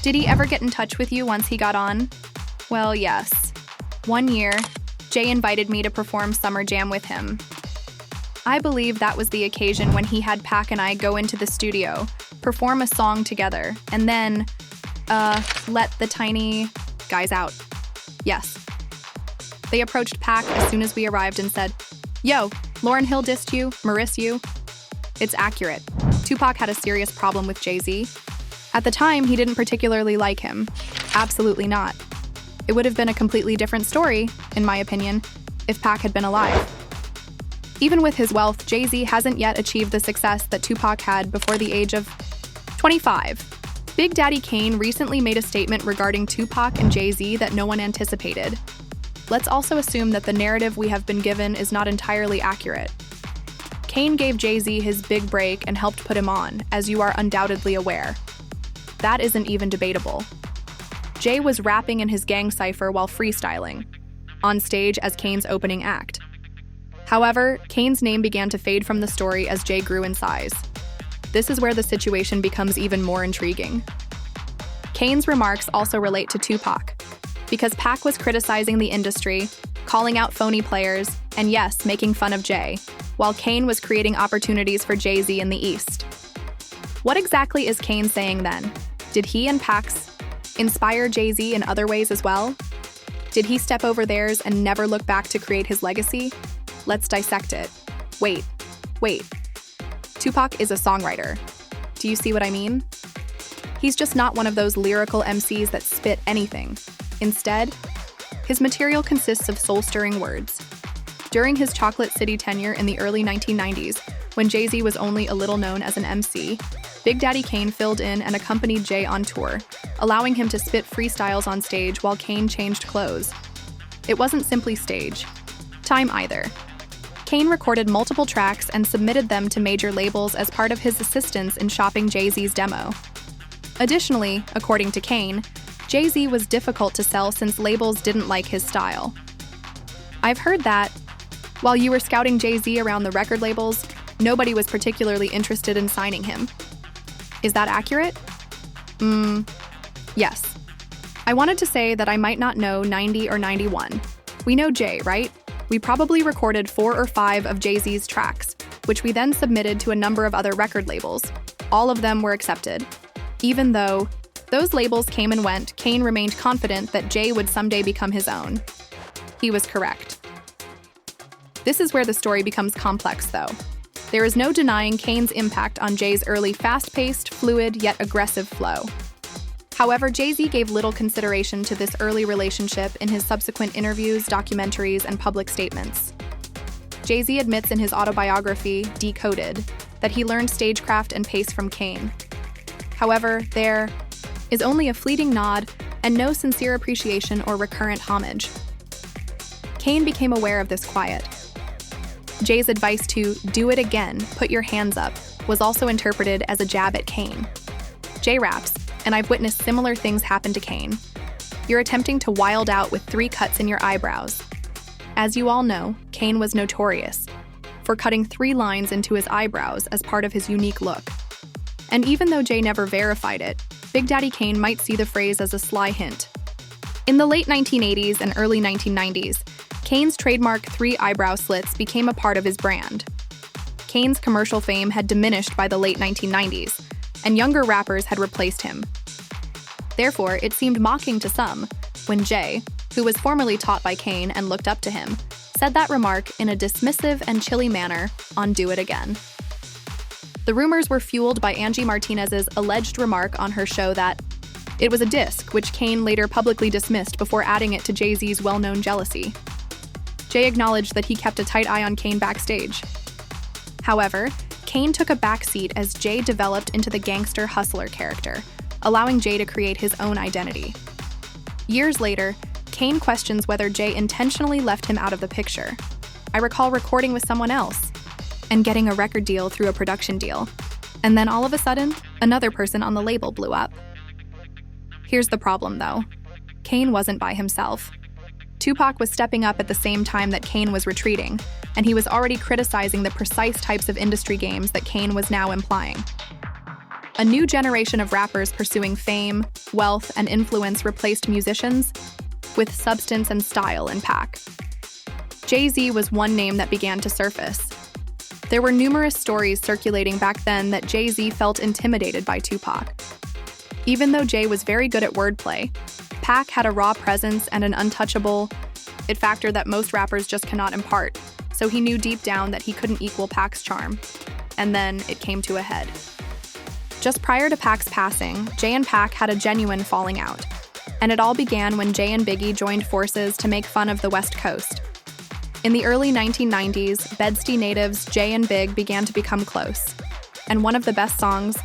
Did he ever get in touch with you once he got on? Well, yes. One year, Jay invited me to perform Summer Jam with him. I believe that was the occasion when he had Pac and I go into the studio, perform a song together, and then, let the tiny guys out. Yes. They approached Pac as soon as we arrived and said, "Yo, Lauryn Hill dissed you, Maurice you." It's accurate. Tupac had a serious problem with Jay-Z. At the time, he didn't particularly like him. Absolutely not. It would have been a completely different story, in my opinion, if Pac had been alive. Even with his wealth, Jay-Z hasn't yet achieved the success that Tupac had before the age of 25. Big Daddy Kane recently made a statement regarding Tupac and Jay-Z that no one anticipated. Let's also assume that the narrative we have been given is not entirely accurate. Kane gave Jay-Z his big break and helped put him on, as you are undoubtedly aware. That isn't even debatable. Jay was rapping in his gang cypher while freestyling, on stage as Kane's opening act. However, Kane's name began to fade from the story as Jay grew in size. This is where the situation becomes even more intriguing. Kane's remarks also relate to Tupac, because Pac was criticizing the industry, calling out phony players, and yes, making fun of Jay, while Kane was creating opportunities for Jay-Z in the East. What exactly is Kane saying then? Did he and Pac's inspire Jay-Z in other ways as well? Did he step over theirs and never look back to create his legacy? Let's dissect it. Wait. Tupac is a songwriter. Do you see what I mean? He's just not one of those lyrical MCs that spit anything. Instead, his material consists of soul-stirring words. During his Chocolate City tenure in the early 1990s, when Jay-Z was only a little known as an MC, Big Daddy Kane filled in and accompanied Jay on tour, allowing him to spit freestyles on stage while Kane changed clothes. It wasn't simply stage time either. Kane recorded multiple tracks and submitted them to major labels as part of his assistance in shopping Jay-Z's demo. Additionally, according to Kane, Jay-Z was difficult to sell since labels didn't like his style. I've heard that, while you were scouting Jay-Z around the record labels, nobody was particularly interested in signing him. Is that accurate? Yes. I wanted to say that I might not know 90 or 91. We know Jay, right? We probably recorded 4 or 5 of Jay-Z's tracks, which we then submitted to a number of other record labels. All of them were accepted. Even though those labels came and went, Kane remained confident that Jay would someday become his own. He was correct. This is where the story becomes complex, though. There is no denying Kane's impact on Jay's early fast-paced, fluid, yet aggressive flow. However, Jay-Z gave little consideration to this early relationship in his subsequent interviews, documentaries, and public statements. Jay-Z admits in his autobiography, Decoded, that he learned stagecraft and pace from Kane. However, there is only a fleeting nod and no sincere appreciation or recurrent homage. Kane became aware of this quiet. Jay's advice to "do it again, put your hands up," was also interpreted as a jab at Kane. Jay raps, and I've witnessed similar things happen to Kane. You're attempting to wild out with 3 cuts in your eyebrows. As you all know, Kane was notorious for cutting 3 lines into his eyebrows as part of his unique look. And even though Jay never verified it, Big Daddy Kane might see the phrase as a sly hint. In the late 1980s and early 1990s, Kane's trademark 3 eyebrow slits became a part of his brand. Kane's commercial fame had diminished by the late 1990s, and younger rappers had replaced him. Therefore, it seemed mocking to some when Jay, who was formerly taught by Kane and looked up to him, said that remark in a dismissive and chilly manner on Do It Again. The rumors were fueled by Angie Martinez's alleged remark on her show that it was a diss, which Kane later publicly dismissed before adding it to Jay-Z's well-known jealousy. Jay acknowledged that he kept a tight eye on Kane backstage. However, Kane took a backseat as Jay developed into the gangster hustler character, allowing Jay to create his own identity. Years later, Kane questions whether Jay intentionally left him out of the picture. I recall recording with someone else and getting a record deal through a production deal, and then all of a sudden, another person on the label blew up. Here's the problem, though. Kane wasn't by himself. Tupac was stepping up at the same time that Kane was retreating, and he was already criticizing the precise types of industry games that Kane was now implying. A new generation of rappers pursuing fame, wealth, and influence replaced musicians with substance and style in Pac. Jay-Z was one name that began to surface. There were numerous stories circulating back then that Jay-Z felt intimidated by Tupac. Even though Jay was very good at wordplay, Pac had a raw presence and an untouchable it factor that most rappers just cannot impart, so he knew deep down that he couldn't equal Pac's charm. And then it came to a head. Just prior to Pac's passing, Jay and Pac had a genuine falling out. And it all began when Jay and Biggie joined forces to make fun of the West Coast. In the early 1990s, Bed-Stuy natives Jay and Big began to become close. And one of the best songs,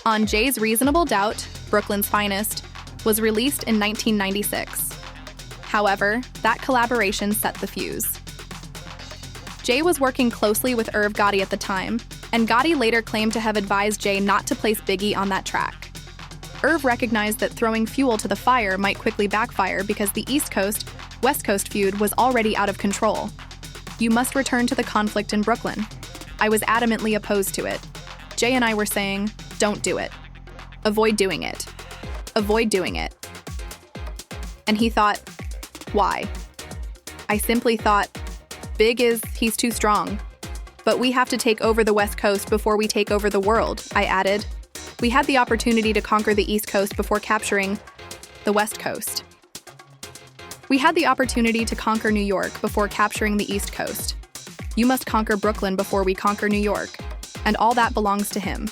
on Jay's Reasonable Doubt, Brooklyn's Finest, was released in 1996. However, that collaboration set the fuse. Jay was working closely with Irv Gotti at the time, and Gotti later claimed to have advised Jay not to place Biggie on that track. Irv recognized that throwing fuel to the fire might quickly backfire because the East Coast-West Coast feud was already out of control. You must return to the conflict in Brooklyn. I was adamantly opposed to it. Jay and I were saying, don't do it. Avoid doing it. Avoid doing it. And he thought, why? I simply thought, he's too strong. But we have to take over the West Coast before we take over the world, I added. We had the opportunity to conquer the East Coast before capturing the West Coast. We had the opportunity to conquer New York before capturing the East Coast. You must conquer Brooklyn before we conquer New York, and all that belongs to him.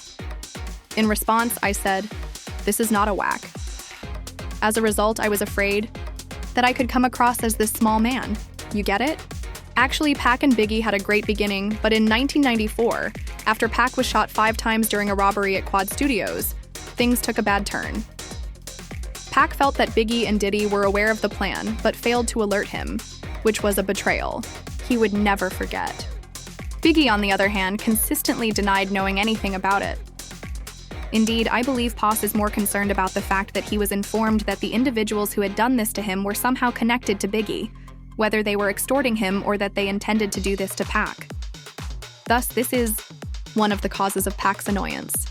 In response, I said, this is not a whack. As a result, I was afraid that I could come across as this small man. You get it? Actually, Pac and Biggie had a great beginning, but in 1994, after Pac was shot 5 times during a robbery at Quad Studios, things took a bad turn. Pac felt that Biggie and Diddy were aware of the plan, but failed to alert him, which was a betrayal he would never forget. Biggie, on the other hand, consistently denied knowing anything about it. Indeed, I believe Pac is more concerned about the fact that he was informed that the individuals who had done this to him were somehow connected to Biggie, whether they were extorting him or that they intended to do this to Pac. Thus, this is one of the causes of Pac's annoyance.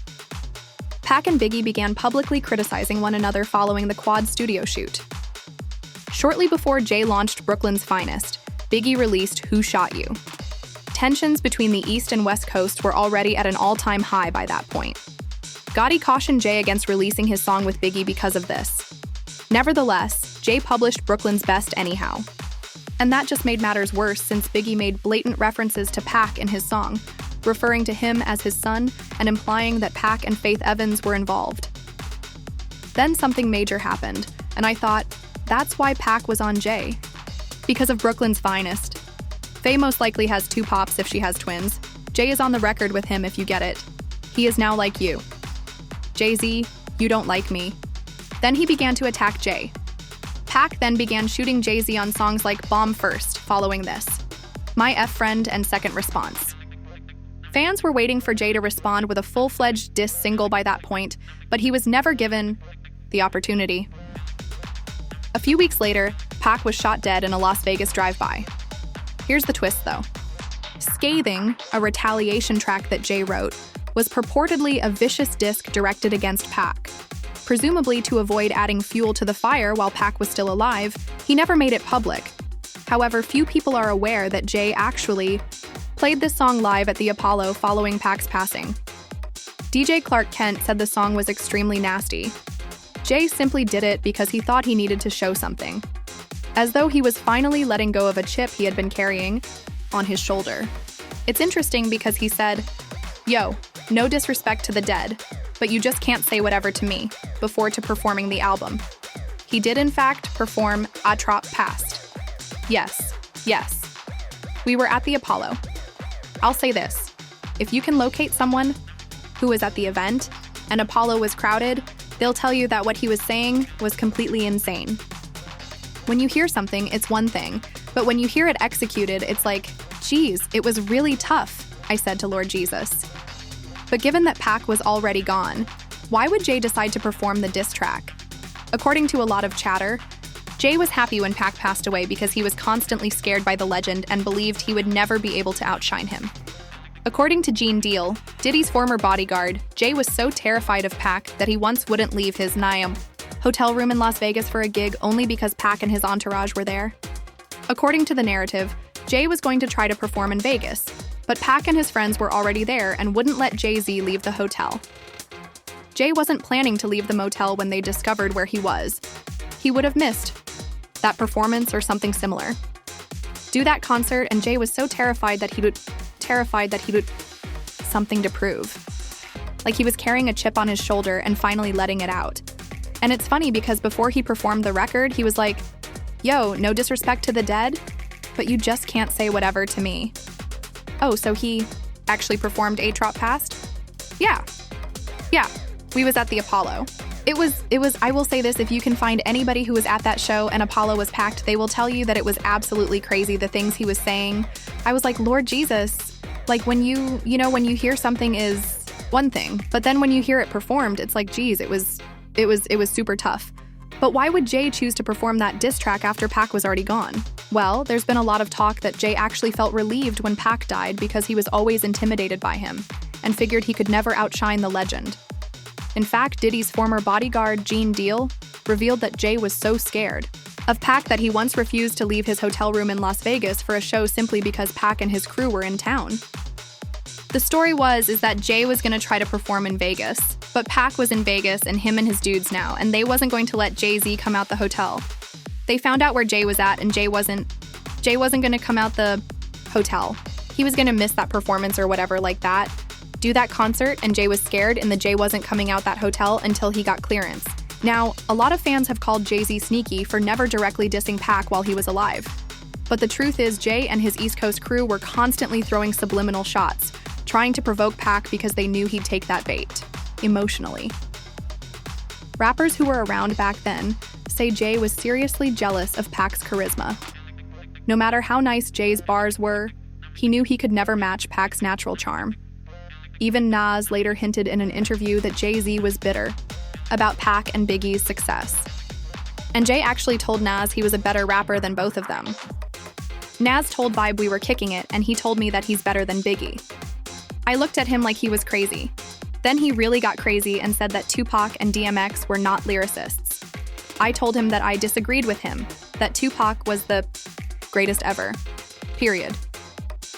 Pac and Biggie began publicly criticizing one another following the Quad studio shoot. Shortly before Jay launched Brooklyn's Finest, Biggie released Who Shot You? Tensions between the East and West Coast were already at an all-time high by that point. Gotti cautioned Jay against releasing his song with Biggie because of this. Nevertheless, Jay published Brooklyn's Best anyhow. And that just made matters worse since Biggie made blatant references to Pac in his song, referring to him as his son and implying that Pac and Faith Evans were involved. Then something major happened, and I thought, that's why Pac was on Jay. Because of Brooklyn's Finest. Faye most likely has 2 pops if she has twins. Jay is on the record with him if you get it. He is now like you. Jay-Z, you don't like me. Then he began to attack Jay. Pac then began shooting Jay-Z on songs like Bomb First following this. My F Friend and Second Response. Fans were waiting for Jay to respond with a full-fledged diss single by that point, but he was never given the opportunity. A few weeks later, Pac was shot dead in a Las Vegas drive-by. Here's the twist, though. Scathing, a retaliation track that Jay wrote, was purportedly a vicious diss directed against Pac. Presumably to avoid adding fuel to the fire while Pac was still alive, he never made it public. However, few people are aware that Jay actually played this song live at the Apollo following Pac's passing. DJ Clark Kent said the song was extremely nasty. Jay simply did it because he thought he needed to show something, as though he was finally letting go of a chip he had been carrying on his shoulder. It's interesting because he said, "Yo, no disrespect to the dead, but you just can't say whatever to me," before to performing the album. He did in fact perform A Trop Past. Yes. We were at the Apollo. I'll say this, if you can locate someone who was at the event and Apollo was crowded, they'll tell you that what he was saying was completely insane. When you hear something, it's one thing, but when you hear it executed, it's like, geez, it was really tough, I said to Lord Jesus. But given that Pac was already gone, why would Jay decide to perform the diss track? According to a lot of chatter, Jay was happy when Pac passed away because he was constantly scared by the legend and believed he would never be able to outshine him. According to Gene Deal, Diddy's former bodyguard, Jay was so terrified of Pac that he once wouldn't leave his hotel room in Las Vegas for a gig only because Pac and his entourage were there. According to the narrative, Jay was going to try to perform in Vegas, but Pac and his friends were already there and wouldn't let Jay-Z leave the hotel. Jay wasn't planning to leave the motel when they discovered where he was. He would have missed that performance or something similar. Do that concert, and Jay was so terrified that he would something to prove. Like he was carrying a chip on his shoulder and finally letting it out. And it's funny because before he performed the record, he was like, "Yo, no disrespect to the dead, but you just can't say whatever to me." Oh, so he actually performed A Trop Past? Yeah, we was at the Apollo. It was, I will say this, if you can find anybody who was at that show and Apollo was packed, they will tell you that it was absolutely crazy, the things he was saying. I was like, Lord Jesus, like when you hear something is one thing, but then when you hear it performed, it's like, geez, it was super tough. But why would Jay choose to perform that diss track after Pac was already gone? Well, there's been a lot of talk that Jay actually felt relieved when Pac died because he was always intimidated by him and figured he could never outshine the legend. In fact, Diddy's former bodyguard, Gene Deal, revealed that Jay was so scared of Pac that he once refused to leave his hotel room in Las Vegas for a show simply because Pac and his crew were in town. The story is that Jay was going to try to perform in Vegas, but Pac was in Vegas and him and his dudes now, and they wasn't going to let Jay-Z come out the hotel. They found out where Jay was at, and Jay wasn't going to come out the hotel. He was going to miss that performance or whatever like that, do that concert, and Jay was scared, and the Jay wasn't coming out that hotel until he got clearance. Now, a lot of fans have called Jay-Z sneaky for never directly dissing Pac while he was alive. But the truth is, Jay and his East Coast crew were constantly throwing subliminal shots, trying to provoke Pac because they knew he'd take that bait, emotionally. Rappers who were around back then say Jay was seriously jealous of Pac's charisma. No matter how nice Jay's bars were, he knew he could never match Pac's natural charm. Even Nas later hinted in an interview that Jay-Z was bitter about Pac and Biggie's success. And Jay actually told Nas he was a better rapper than both of them. Nas told Vibe we were kicking it, and he told me that he's better than Biggie. I looked at him like he was crazy. Then he really got crazy and said that Tupac and DMX were not lyricists. I told him that I disagreed with him, that Tupac was the greatest ever. Period.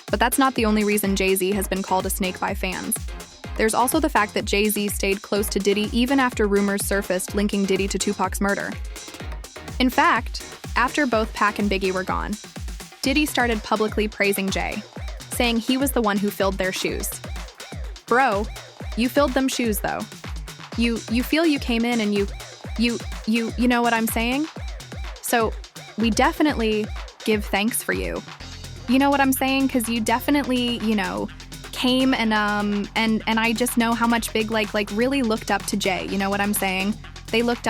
But that's not the only reason Jay-Z has been called a snake by fans. There's also the fact that Jay-Z stayed close to Diddy even after rumors surfaced linking Diddy to Tupac's murder. In fact, after both Pac and Biggie were gone, Diddy started publicly praising Jay, saying he was the one who filled their shoes. Bro, you filled them shoes though. You feel you came in and you know what I'm saying? So we definitely give thanks for you. You know what I'm saying? Because you definitely, came and I just know how much Big like really looked up to Jay. You know what I'm saying? They looked up